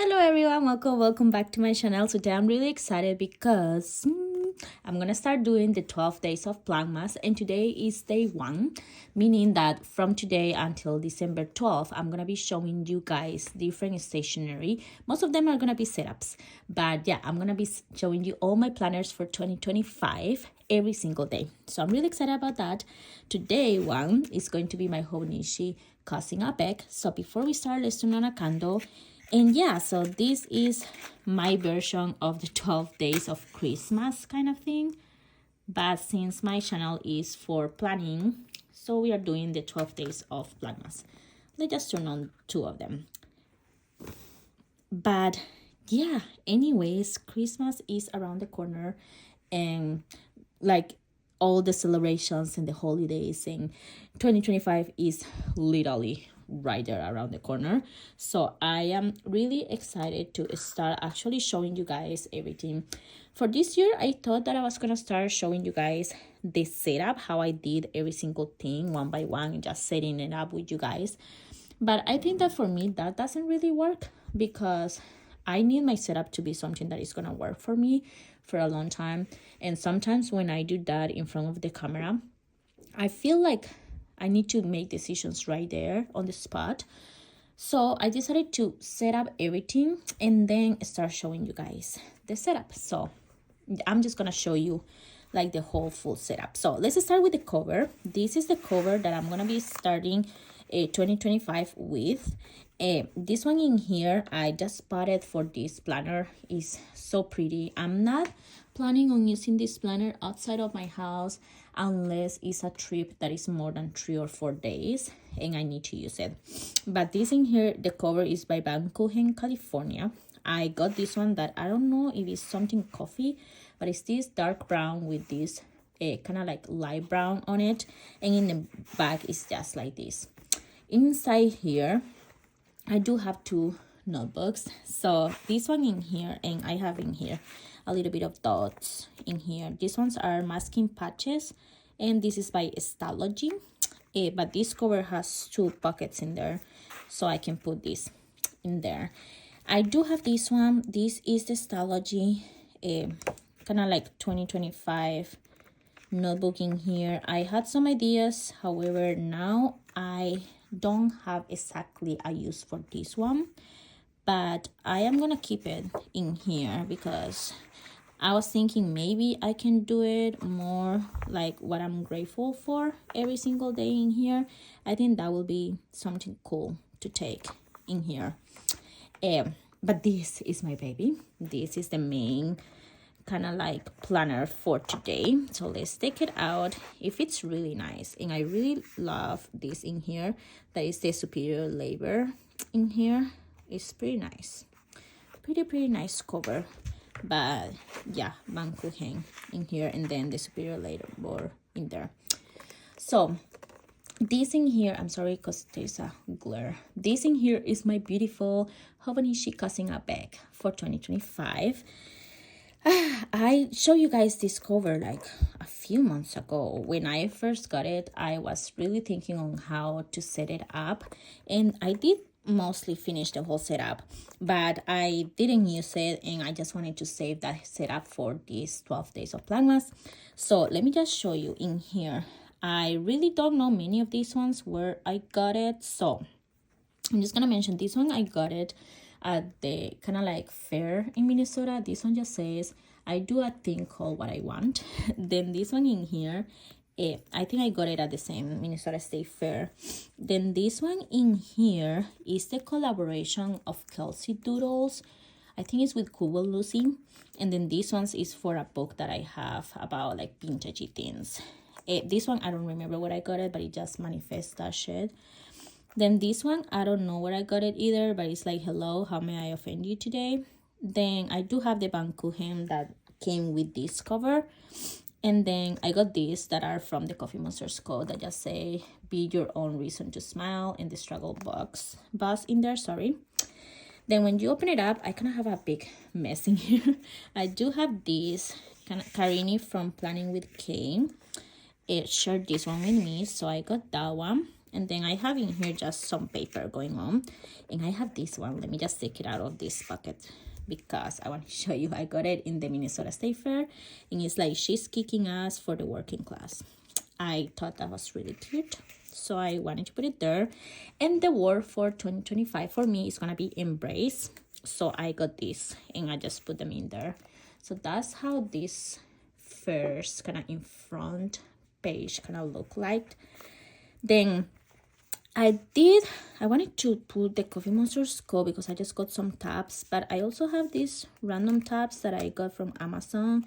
Hello everyone, welcome back to my channel. Today I'm really excited because I'm gonna start doing the 12 days of Planmas, and today is day 1, meaning that from today until December 12th I'm gonna be showing you guys different stationery. Most of them are gonna be setups, but yeah, I'm gonna be showing you all my planners for 2025 every single day. So I'm really excited about that. Today one is going to be my Hobonichi Cousin Avec. So before we start, let's turn on a candle. And yeah, so this is my version of the 12 days of Christmas kind of thing. But since my channel is for planning, so we are doing the 12 days of Planmas. Let's just turn on 2 of them. But yeah, anyways, Christmas is around the corner, and like all the celebrations and the holidays, and 2025 is literally right there around the corner. So I am really excited to start actually showing you guys everything. For this year, I thought that I was gonna start showing you guys the setup, how I did every single thing one by one and just setting it up with you guys. But I think that for me that doesn't really work, because I need my setup to be something that is gonna work for me for a long time. And sometimes when I do that in front of the camera, I feel like I need to make decisions right there on the spot. So I decided to set up everything and then start showing you guys the setup. So I'm just gonna show you like the whole full setup. So let's start with the cover. This is the cover that I'm gonna be starting 2025 with. This one in here I just spotted for this planner, is so pretty. I'm not planning on using this planner outside of my house unless it's a trip that is more than 3 or 4 days and I need to use it. But this in here, the cover is by Haugen, California. I got this one that I don't know if it's something coffee, but it's this dark brown with this kind of like light brown on it, and in the back it's just like this. Inside here I do have 2 notebooks. So this one in here, and I have in here a little bit of dots in here. These ones are masking patches, and this is by Stalogy. But this cover has 2 pockets in there, so I can put this in there. I do have this one. This is the Stalogy kind of like 2025 notebook in here. I had some ideas, however now I don't have exactly a use for this one, but I am gonna keep it in here because I was thinking maybe I can do it more like what I'm grateful for every single day in here. I think that will be something cool to take in here. But this is my baby. This is the main kind of like planner for today. So let's take it out. If it's really nice, and I really love this in here, that is the superior labor in here. It's pretty nice, pretty nice cover. But yeah, Haugen in here, and then the superior labor in there. So this in here, I'm sorry because there's a glare. This in here is my beautiful Hobonichi Cousin Avec for 2025. I showed you guys this cover like a few months ago. When I first got it, I was really thinking on how to set it up, and I did mostly finish the whole setup, but I didn't use it, and I just wanted to save that setup for these 12 days of Planmas. So let me just show you in here. I really don't know many of these ones where I got it, so I'm just gonna mention this one. I got it at the kind of like fair in Minnesota. This one just says I do a thing called what I want. Then this one in here, I think I got it at the same Minnesota State Fair. Then this one in here is the collaboration of Kelsey Doodles. I think it's with Cool Lucy. And then this one is for a book that I have about like vintagey things. This one I don't remember where I got it, but it just manifests that shit. Then this one, I don't know where I got it either, but it's like, hello, how may I offend you today? Then I do have the Haugen that came with this cover. And then I got these that are from the Coffee Monsters code that just say, be your own reason to smile, and the struggle box in there, sorry. Then when you open it up, I kind of have a big mess in here. I do have this kind of Karini from Planning with Kane. It shared this one with me, so I got that one. And then I have in here just some paper going on. And I have this one. Let me just take it out of this bucket because I want to show you. I got it in the Minnesota State Fair. And it's like she's kicking ass for the working class. I thought that was really cute. So I wanted to put it there. And the word for 2025 for me is going to be embrace. So I got this and I just put them in there. So that's how this first kind of in front page kind of look like. Then I wanted to put the Coffee Monster's code because I just got some tabs, but I also have these random tabs that I got from Amazon,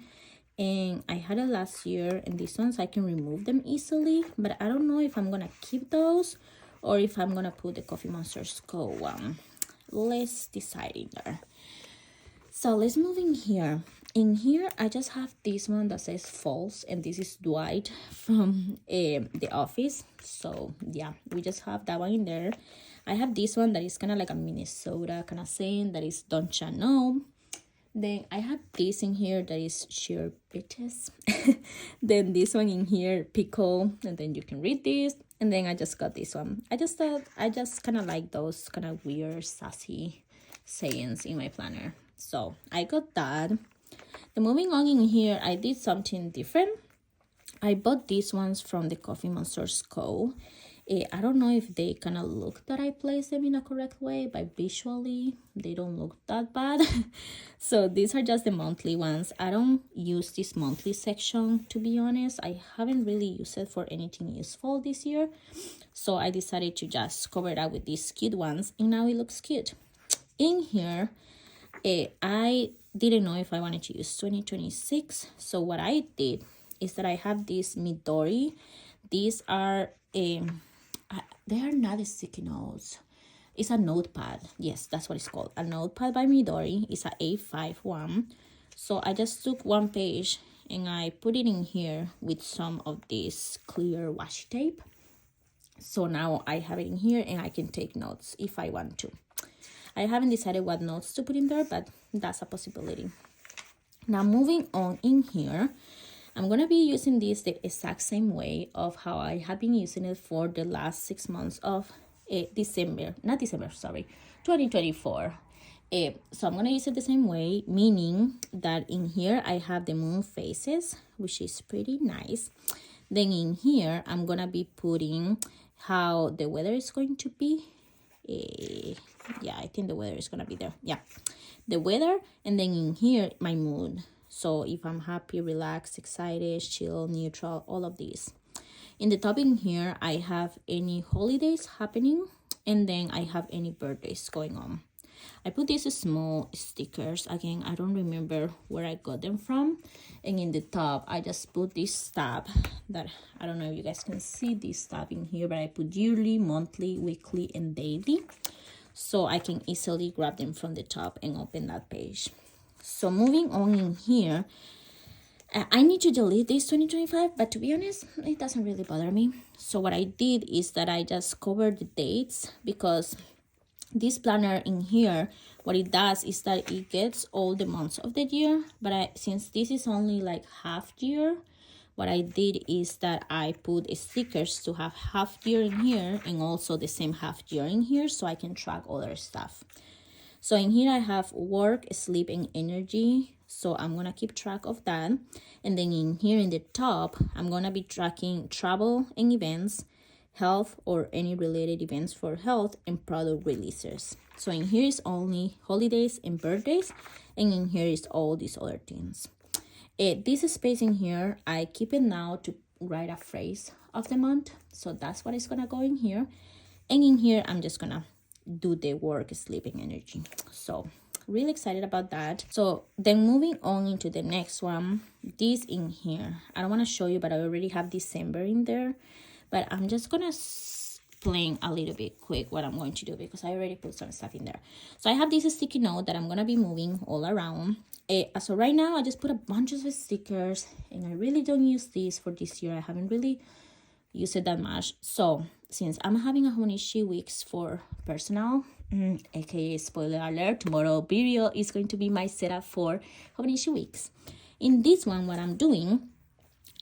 and I had it last year, and these ones I can remove them easily, but I don't know if I'm gonna keep those or if I'm gonna put the Coffee Monster's code one. Let's decide in there. So let's move in here. In here, I just have this one that says false, and this is Dwight from The Office. So yeah, we just have that one in there. I have this one that is kind of like a Minnesota kind of saying that is don't ya know. Then I have this in here that is sheer bitches. Then this one in here, pickle, and then you can read this. And then I just got this one. I just kind of like those kind of weird sassy sayings in my planner. So I got that. And moving on in here, I did something different. I bought these ones from the Coffee Monster's Co. I don't know if they kind of look that I placed them in a correct way, but visually they don't look that bad. So these are just the monthly ones. I don't use this monthly section, to be honest. I haven't really used it for anything useful this year. So I decided to just cover it up with these cute ones, and now it looks cute. In here, I didn't know if I wanted to use 2026. So what I did is that I have these Midori. These are they are not sticky notes. It's a notepad. Yes, that's what it's called. A notepad by Midori. It's a A5 one. So I just took one page and I put it in here with some of this clear washi tape. So now I have it in here and I can take notes if I want to. I haven't decided what notes to put in there, but that's a possibility. Now moving on in here, I'm going to be using this the exact same way of how I have been using it for the last 6 months of 2024. So I'm going to use it the same way, meaning that in here I have the moon phases, which is pretty nice. Then in here, I'm going to be putting how the weather is going to be. Yeah, I think the weather is going to be there. Yeah, the weather. And then in here, my mood. So if I'm happy, relaxed, excited, chill, neutral, all of these. In the top in here, I have any holidays happening, and then I have any birthdays going on. I put these small stickers. Again, I don't remember where I got them from. And in the top, I just put this tab that, I don't know if you guys can see this tab in here, but I put yearly, monthly, weekly, and daily. So I can easily grab them from the top and open that page. So moving on in here, I need to delete this 2025, but to be honest, it doesn't really bother me. So what I did is that I just covered the dates, because this planner in here, what it does is that it gets all the months of the year. But since this is only like half year, what I did is that I put stickers to have half year in here and also the same half year in here, so I can track other stuff. So in here I have work, sleep, and energy. So I'm going to keep track of that. And then in here in the top, I'm going to be tracking travel and events, health or any related events for health, and product releases. So in here is only holidays and birthdays. And in here is all these other things. This space in here, I keep it now to write a phrase of the month. So that's what is going to go in here. And in here, I'm just going to do the work, sleeping, energy. So really excited about that. So then moving on into the next one, this in here, I don't want to show you, but I already have December in there, but I'm just gonna explain a little bit quick what I'm going to do, because I already put some stuff in there. So I have this sticky note that I'm gonna be moving all around. So right now I just put a bunch of stickers, and I really don't use these for this year. I haven't really used it that much. So since I'm having a Hobonichi weeks for personal, aka spoiler alert, tomorrow video is going to be my setup for Hobonichi weeks. In this one, what I'm doing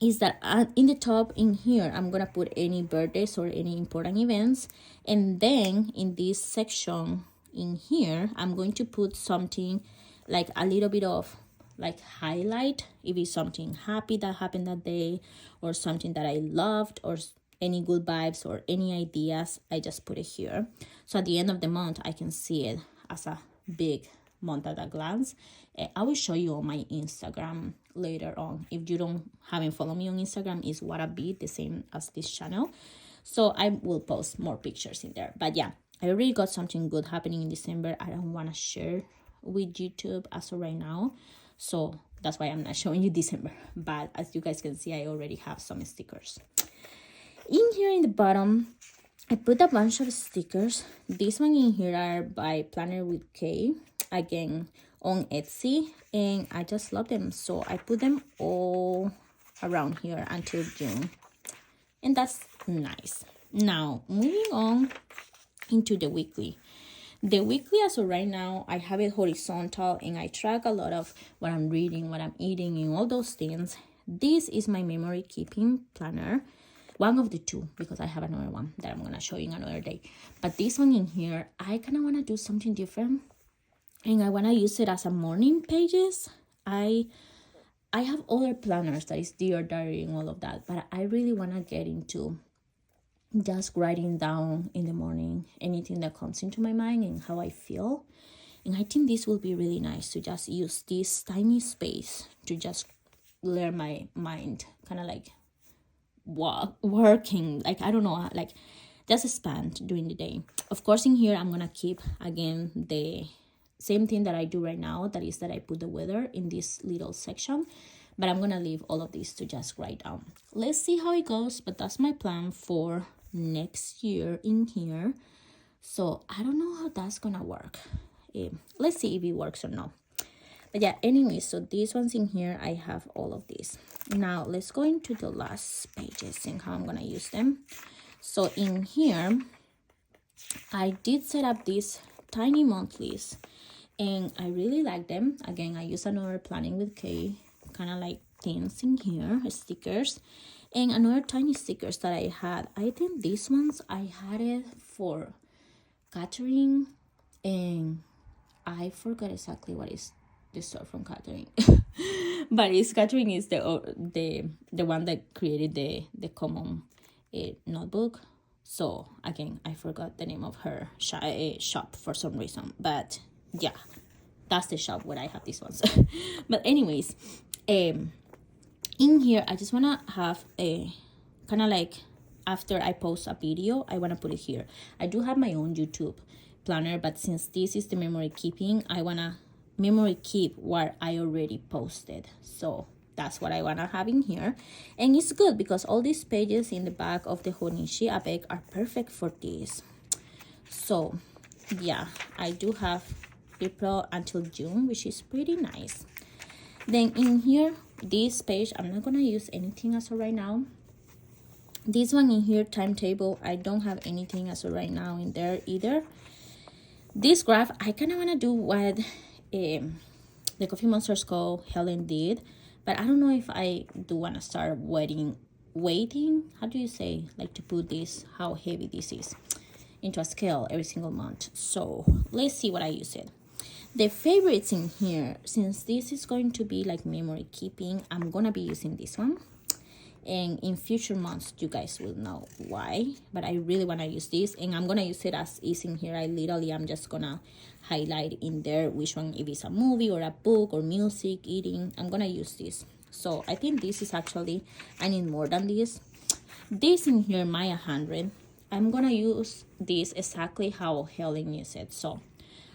is that in the top in here, I'm gonna put any birthdays or any important events. And then in this section in here, I'm going to put something like a little bit of like highlight, if it's something happy that happened that day, or something that I loved, or any good vibes or any ideas. I just put it here, so at the end of the month I can see it as a big month at a glance. I will show you on my Instagram later on. If you haven't followed me on Instagram, is Whatttupv, the same as this channel, so I will post more pictures in there. But yeah, I already got something good happening in December. I don't want to share with YouTube as of right now, so that's why I'm not showing you December. But as you guys can see, I already have some stickers in here. In the bottom, I put a bunch of stickers. This one in here are by Planner with K, again on Etsy, and I just love them, so I put them all around here until June, and that's nice. Now moving on into the weekly. The weekly, as of right now, I have it horizontal, and I track a lot of what I'm reading, what I'm eating, and all those things. This is my memory keeping planner, one of the two, because I have another one that I'm gonna show you another day. But this one in here, I kind of want to do something different, and I want to use it as a morning pages. I have other planners that is Dear Diary and all of that, but I really want to get into just writing down in the morning anything that comes into my mind and how I feel. And I think this will be really nice to just use this tiny space to just let my mind kind of like working, like I don't know, like just expand during the day. Of course, in here I'm gonna keep again the same thing that I do right now, that is that I put the weather in this little section, but I'm gonna leave all of this to just write down. Let's see how it goes, but that's my plan for next year in here. So I don't know how that's gonna work. Let's see if it works or not. But yeah, anyway, so these ones in here, I have all of these. Now let's go into the last pages and how I'm gonna use them. So in here, I did set up these tiny monthlies, and I really like them. Again, I use another Planning with K kind of like things in here, stickers, and another tiny stickers that I had. I think these ones I had it for Catherine, and I forgot exactly what is the store from Catherine. But it's Catherine is the one that created the common notebook. So again, I forgot the name of her shop for some reason, but yeah, that's the shop where I have these ones. But anyways, in here I just want to have a kind of like, after I post a video, I want to put it here. I do have my own YouTube planner, but since this is the memory keeping, I want to memory keep what I already posted. So that's what I want to have in here. And it's good because all these pages in the back of the Hobonichi Avec are perfect for this. So yeah, I do have April until June, which is pretty nice. Then in here, this page, I'm not gonna use anything as of right now. This one in here, timetable, I don't have anything as of right now in there either. This graph, I kind of want to do what the Coffee Monsters Co. Helen did, but I don't know if I do want to start weighting, how do you say, like to put this, how heavy this is, into a scale every single month. So let's see what I use it. The favorites in here, since this is going to be like memory keeping, I'm gonna be using this one, and in future months you guys will know why, but I really want to use this, and I'm gonna use it as is in here. I literally am just gonna highlight in there which one, if it's a movie or a book or music, eating, I'm gonna use this. So I think this is actually, I need more than this. This in here, my 100, I'm gonna use this exactly how Helen used it. So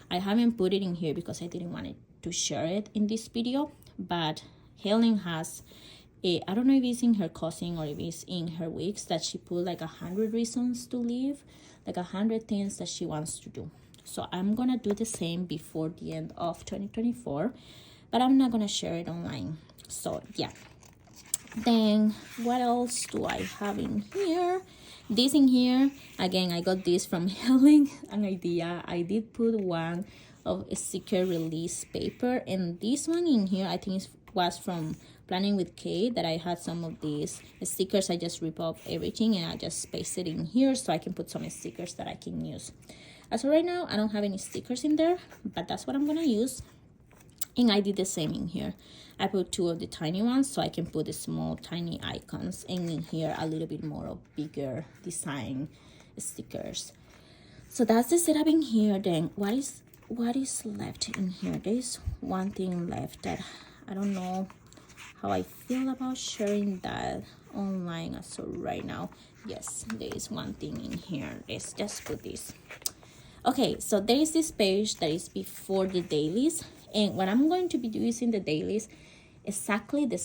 I haven't put it in here because I didn't want it to share it in this video, but Helen has I don't know if it's in her cousin or if it's in her weeks, that she put like 100 reasons to live, like 100 things that she wants to do. So I'm gonna do the same before the end of 2024, but I'm not gonna share it online. So yeah. Then what else do I have in here? This in here, again, I got this from Helen, an idea. I did put one of a sticker release paper, and this one in here I think was from Planning with Kate that I had some of these stickers. I just rip off everything and I just paste it in here so I can put some stickers that I can use. As of right now, I don't have any stickers in there, but that's what I'm gonna use. And I did the same in here. I put 2 of the tiny ones so I can put the small tiny icons, and in here a little bit more of bigger design stickers. So that's the setup in here. Then what is left in here? There's one thing left that I don't know how I feel about sharing that online as of right now. Yes, there is one thing in here. Let's just put this. Okay, so there is this page that is before the dailies, and what I'm going to be using the dailies exactly the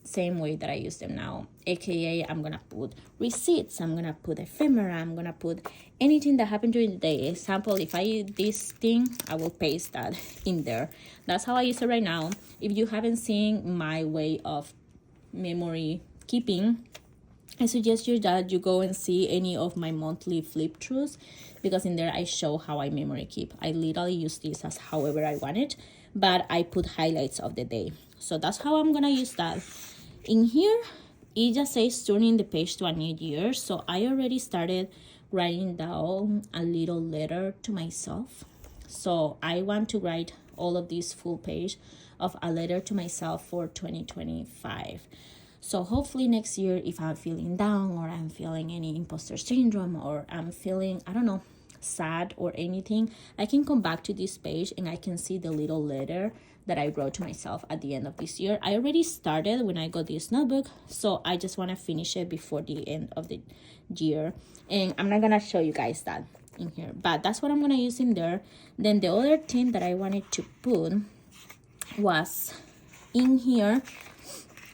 same way that I use them now, aka I'm gonna put receipts, I'm gonna put ephemera, I'm gonna put anything that happened during the day. Example, if I eat this thing, I will paste that in there. That's how I use it right now. If you haven't seen my way of memory keeping, I suggest you that you go and see any of my monthly flip throughs, because in there I show how I memory keep. I literally use this as however I want it, but I put highlights of the day. So that's how I'm gonna use that. In here, it just says turning the page to a new year. So I already started writing down a little letter to myself. So I want to write all of this full page of a letter to myself for 2025. So hopefully next year, if I'm feeling down or I'm feeling any imposter syndrome or I'm feeling, I don't know, sad or anything, I can come back to this page and I can see the little letter that I wrote to myself at the end of this year. I already started when I got this notebook, so I just want to finish it before the end of the year. And I'm not going to show you guys that in here, but that's what I'm going to use in there. Then the other thing that I wanted to put was in here.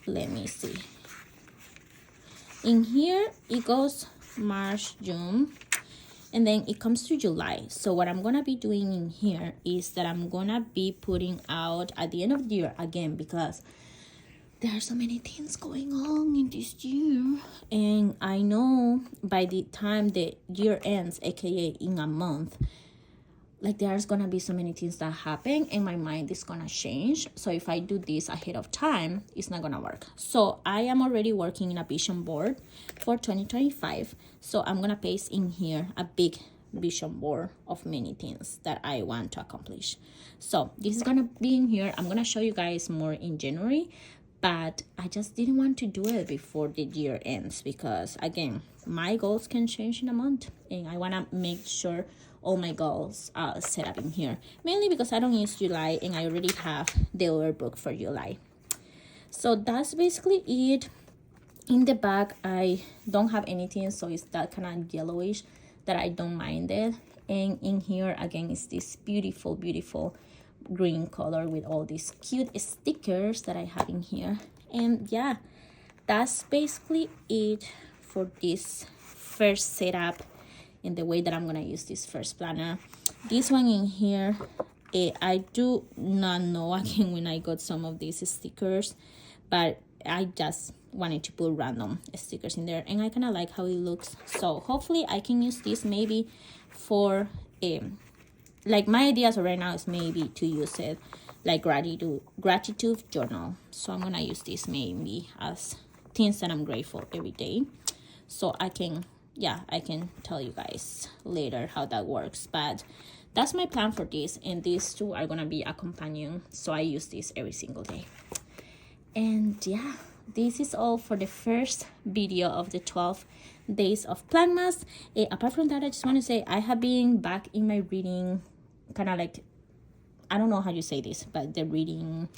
Let me see. In here, it goes March, June, and then it comes to July. So what I'm gonna be doing in here is that I'm gonna be putting out at the end of the year again, because there are so many things going on in this year, and I know by the time the year ends, aka in a month, like there's gonna be so many things that happen and my mind is gonna change. So if I do this ahead of time, it's not gonna work. So I am already working in a vision board for 2025. So I'm gonna paste in here a big vision board of many things that I want to accomplish. So this is gonna be in here. I'm gonna show you guys more in January, but I just didn't want to do it before the year ends, because again, my goals can change in a month and I wanna make sure all my goals are set up in here, mainly because I don't use July and I already have the other book for July. So that's basically it. In the back, I don't have anything, so it's that kind of yellowish that I don't mind it. And in here again is this beautiful green color with all these cute stickers that I have in here. And yeah, that's basically it for this first setup in the way that I'm gonna use this first planner. This one in here, I do not know again when I got some of these stickers, but I just wanted to put random stickers in there and I kind of like how it looks. So hopefully I can use this maybe for like my ideas right now is maybe to use it like gratitude journal. So I'm gonna use this maybe as things that I'm grateful every day. So I can tell you guys later how that works, but that's my plan for this, and these two are gonna be a companion, so I use this every single day. And yeah, this is all for the first video of the 12 days of Planmas. Apart from that, I just want to say I have been back in my reading, kind of like, I don't know how you say this, but the reading,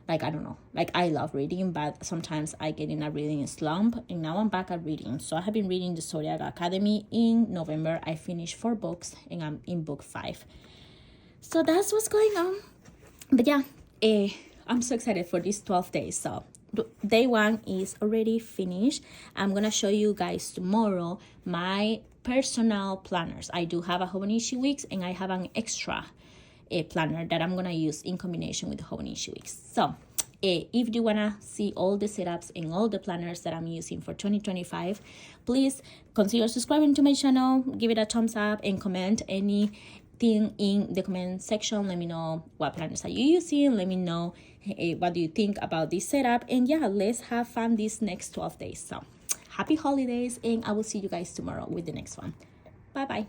like, I don't know, like I love reading, but sometimes I get in a reading slump, and now I'm back at reading. So I have been reading the Zodiac Academy. In November I finished 4 books and I'm in book 5. So that's what's going on. But yeah, I'm so excited for these 12 days. So day 1 is already finished. I'm gonna show you guys tomorrow my personal planners. I do have a Hobonichi Weeks and I have an extra a planner that I'm gonna use in combination with the Hobonichi Weeks. So if you wanna see all the setups and all the planners that I'm using for 2025, please consider subscribing to my channel, give it a thumbs up, and comment anything in the comment section. Let me know what planners are you using. Let me know what do you think about this setup? And yeah, let's have fun these next 12 days. So happy holidays, and I will see you guys tomorrow with the next one. Bye bye.